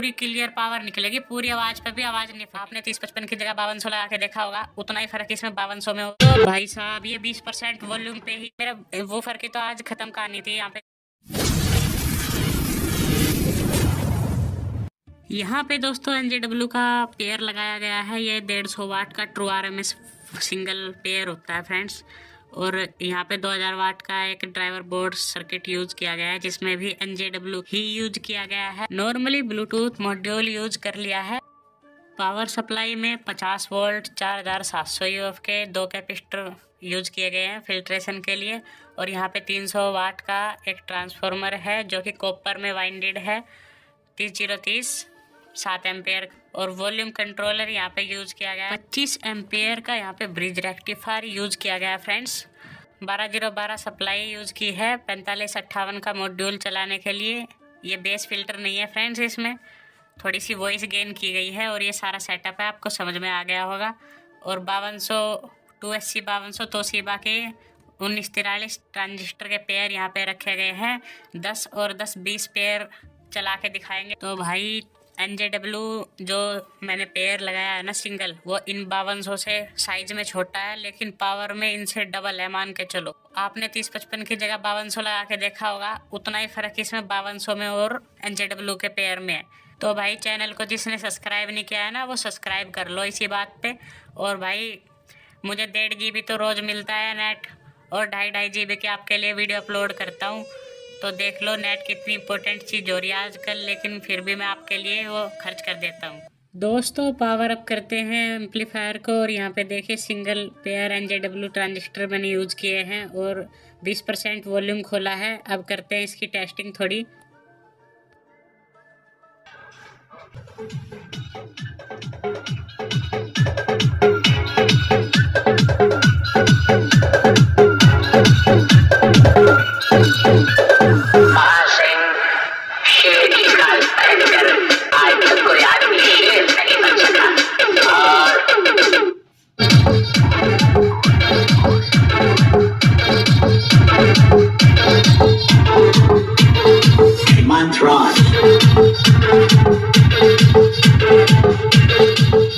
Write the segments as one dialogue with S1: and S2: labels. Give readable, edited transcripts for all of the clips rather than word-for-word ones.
S1: पूरी clear power निकलेगी, पूरी आवाज पे भी आवाज नहीं। आपने 3055 की जगह 5200 लगा के देखा होगा, उतना ही फर्क इसमें 5200 में हो। तो भाई साहब ये 20% वॉल्यूम पे ही मेरा वो फर्क तो आज खत्म कहानी थी। यहाँ पे दोस्तों NJW का पेयर लगाया गया है। ये 150 वाट का ट्रू RMS सिंगल पेयर होता है फ्रेंड्स। और यहाँ पे 2000 वाट का एक ड्राइवर बोर्ड सर्किट यूज किया गया है, जिसमें भी NJW ही यूज किया गया है। नॉर्मली ब्लूटूथ मॉड्यूल यूज कर लिया है। पावर सप्लाई में 50 वोल्ट 4700 UF के 2 कैपेसिटर यूज किए गए हैं फिल्ट्रेशन के लिए। और यहाँ पे 300 वाट का एक ट्रांसफॉर्मर है जो कि कॉपर में वाइंडेड है, 3030 7 एम्पेयर। और वॉल्यूम कंट्रोलर यहाँ पे यूज किया गया है। 25 एम्पेयर का यहाँ पे ब्रिज रेक्टिफायर यूज किया गया है फ्रेंड्स। 12012 सप्लाई यूज की है 4558 का मॉड्यूल चलाने के लिए। ये बेस फिल्टर नहीं है फ्रेंड्स, इसमें थोड़ी सी वॉइस गेन की गई है। और ये सारा सेटअप है, आपको समझ में आ गया होगा। और 5200 2SC 5200 तोशिबा के 1943 ट्रांजिस्टर के पेयर यहाँ पे रखे गए हैं। 10 और 10 20 पेयर चला के दिखाएंगे। तो भाई NJW जो मैंने पेयर लगाया है ना सिंगल, वो इन 5200 से साइज में छोटा है, लेकिन पावर में इनसे डबल है मान के चलो। आपने 3055 की जगह 5200 लगा के देखा होगा, उतना ही फर्क इसमें 5200 में और NJW के पेयर में है। तो भाई चैनल को जिसने सब्सक्राइब नहीं किया है ना, वो सब्सक्राइब कर लो इसी बात पे। और भाई मुझे 1.5 GB तो रोज़ मिलता है नेट, और 2.5 GB के आपके लिए वीडियो अपलोड करता हूँ। तो देख लो नेट कितनी इंपॉर्टेंट चीज़ हो रही है आजकल, लेकिन फिर भी मैं आपके लिए वो खर्च कर देता हूँ। दोस्तों पावर अप करते हैं एम्पलीफायर को। और यहाँ पे देखिए सिंगल पेयर NJW ट्रांजिस्टर मैंने यूज़ किए हैं और 20% वॉल्यूम खोला है। अब करते हैं इसकी टेस्टिंग थोड़ी।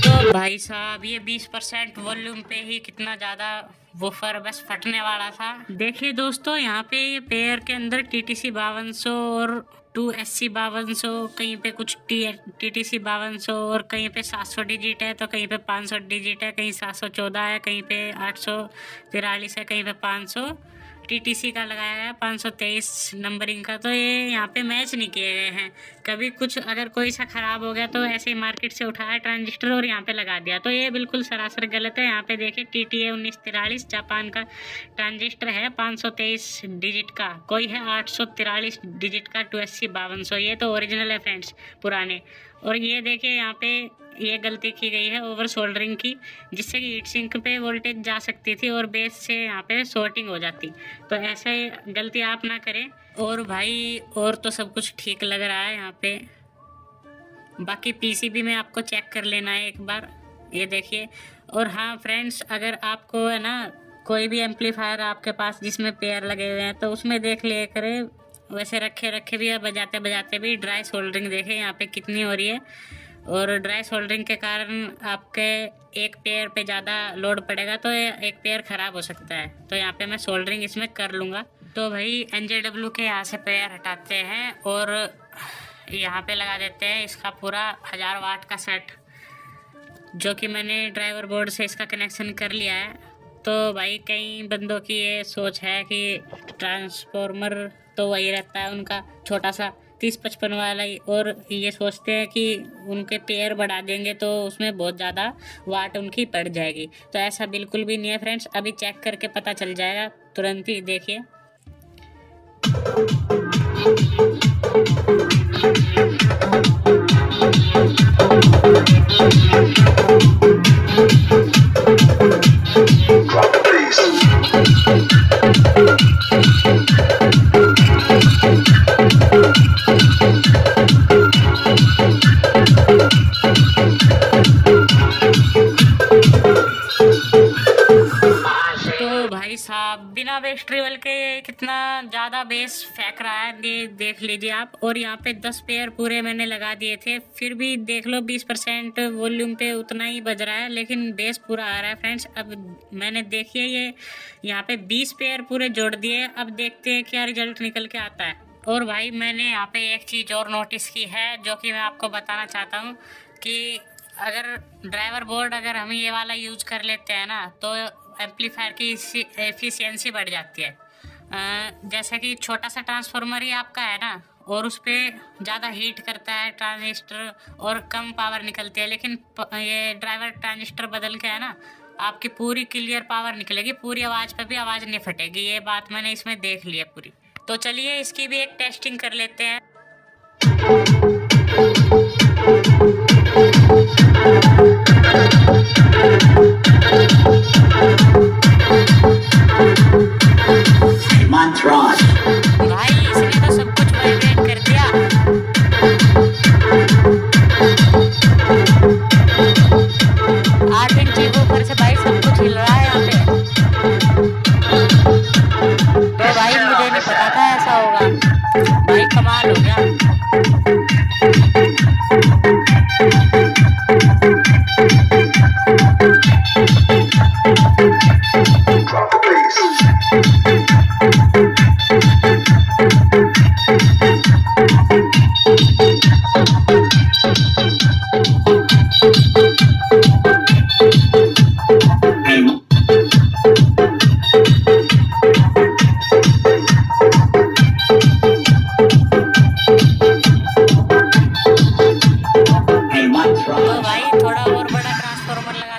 S1: तो भाई साहब ये 20% वॉल्यूम पे ही कितना ज़्यादा वूफर बस फटने वाला था। देखिए दोस्तों यहाँ पे ये पेयर के अंदर TTC 5200 और 2SC 5200, कहीं पे कुछ TTC 5200 और कहीं पे 700 डिजिट है, तो कहीं पे 500 डिजिट है, कहीं 714 है, कहीं पे 843 है, कहीं पे 500 TTC का लगाया गया है, 523 नंबरिंग का। तो ये यहाँ पे मैच नहीं किए गए हैं। कभी कुछ अगर कोई सा ख़राब हो गया तो ऐसे ही मार्केट से उठाया ट्रांजिस्टर और यहाँ पे लगा दिया, तो ये बिल्कुल सरासर गलत है। यहाँ पे देखिए TTA 1943 जापान का ट्रांजिस्टर है, 523 डिजिट का। कोई है 843 डिजिट का 2SC 5200। ये तो ओरिजिनल है फ्रेंड्स, पुराने। और ये देखिए यहाँ पे ये गलती की गई है ओवर सोल्डरिंग की, जिससे कि हीट सिंक पे वोल्टेज जा सकती थी और बेस से यहाँ पे शॉर्टिंग हो जाती। तो ऐसे गलती आप ना करें। और भाई और तो सब कुछ ठीक लग रहा है यहाँ पे। बाकी PCB में आपको चेक कर लेना है एक बार, ये देखिए। और हाँ फ्रेंड्स, अगर आपको है ना कोई भी एम्पलीफायर आपके पास जिसमें पेयर लगे हुए हैं, तो उसमें देख लिया करें। वैसे रखे भी है, बजाते बजाते भी ड्राई सोल्डरिंग देखें यहाँ पे कितनी हो रही है। और ड्राई सोल्डरिंग के कारण आपके एक पेयर पे ज़्यादा लोड पड़ेगा, तो एक पेयर ख़राब हो सकता है। तो यहाँ पे मैं सोल्डरिंग इसमें कर लूँगा। तो भाई NJW के यहाँ से पेयर हटाते हैं और यहाँ पे लगा देते हैं इसका पूरा 1000 वाट का सेट, जो कि मैंने ड्राइवर बोर्ड से इसका कनेक्शन कर लिया है। तो भाई कई बंदों की ये सोच है कि ट्रांसफॉर्मर तो वही रहता है उनका छोटा सा 3055 वाला ही, और ये सोचते हैं कि उनके पेयर बढ़ा देंगे तो उसमें बहुत ज़्यादा वाट उनकी पड़ जाएगी। तो ऐसा बिल्कुल भी नहीं है फ्रेंड्स, अभी चेक करके पता चल जाएगा तुरंत ही। देखिए बिना बेस ट्रिवल के कितना ज़्यादा बेस फेंक रहा है, ये देख लीजिए आप। और यहाँ पे 10 पेयर पूरे मैंने लगा दिए थे, फिर भी देख लो 20% वॉल्यूम पे उतना ही बज रहा है, लेकिन बेस पूरा आ रहा है फ्रेंड्स। अब मैंने देखिए ये यहाँ पे 20 पेयर पूरे जोड़ दिए, अब देखते हैं क्या रिजल्ट निकल के आता है। और भाई मैंने यहाँ पे एक चीज़ और नोटिस की है जो कि मैं आपको बताना चाहता हूँ कि अगर ड्राइवर बोर्ड अगर हम ये वाला यूज कर लेते हैं ना तो एम्पलीफायर की एफिशिएंसी बढ़ जाती है। जैसे कि छोटा सा ट्रांसफार्मर ही आपका है ना, और उस पर ज़्यादा हीट करता है ट्रांजिस्टर और कम पावर निकलती है, लेकिन ये ड्राइवर ट्रांजिस्टर बदल के है ना, आपकी पूरी क्लियर पावर निकलेगी, पूरी आवाज़ पे भी आवाज़ नहीं फटेगी। ये बात मैंने इसमें देख ली है पूरी। तो चलिए इसकी भी एक टेस्टिंग कर लेते हैं। भाई इसने तो सब कुछ वाइब्रेट कर दिया। 8 इंच ऊपर से भाई सब कुछ हिल रहा है यहाँ पे। तो भाई मुझे नहीं पता था ऐसा होगा, भाई कमाल हो गया।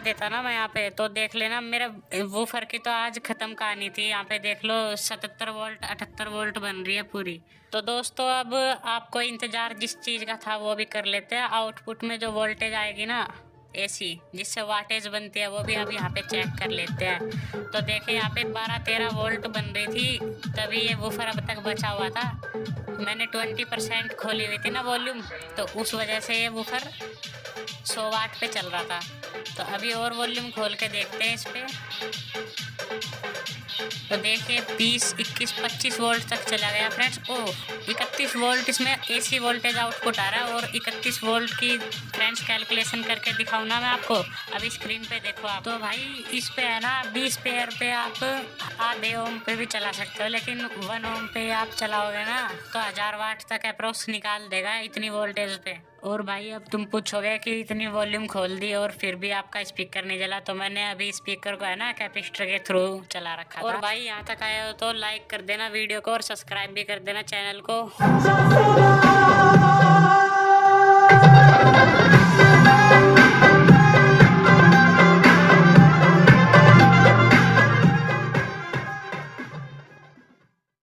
S1: देता ना मैं यहाँ पे तो देख लेना, मेरा वूफर की तो आज खत्म कहानी थी। यहाँ पे देख लो 77 वोल्ट 78 वोल्ट बन रही है पूरी। तो दोस्तों अब आपको इंतजार जिस चीज़ का था वो भी कर लेते हैं। आउटपुट में जो वोल्टेज आएगी ना एसी जिससे वाटेज बनती है वो भी अब यहाँ पे चेक कर लेते हैं। तो देखिए यहाँ पे 12-13 वोल्ट बन रही थी, तभी ये वूफर अब तक बचा हुआ था। मैंने 20% खोली हुई थी ना वॉल्यूम, तो उस वजह से ये वूफर 100 वाट पे चल रहा था। तो अभी और वॉल्यूम खोल के देखते हैं इस पे। तो देखिए 20, 21, 25 वोल्ट तक चला गया फ्रेंड्स। ओह 31 वोल्ट इसमें एसी वोल्टेज आउटपुट आ रहा है। और 31 वोल्ट की फ्रेंड्स कैलकुलेशन करके दिखाऊँ ना मैं आपको, अभी स्क्रीन पे देखो आप। तो भाई इस पे है ना 20 पेयर पे आप आधे ओम पे भी चला सकते हो, लेकिन 1 ओम पे आप चलाओगे ना तो 1000 वाट तक अप्रोक्स निकाल देगा इतनी वोल्टेज पे। और भाई अब तुम पूछोगे कि इतनी वॉल्यूम खोल दी और फिर भी आपका स्पीकर नहीं जला, तो मैंने अभी स्पीकर को है ना कैपेसिटर के थ्रू चला रखा था। और भाई यहाँ तक आए हो तो लाइक कर देना वीडियो को और सब्सक्राइब भी कर देना चैनल को।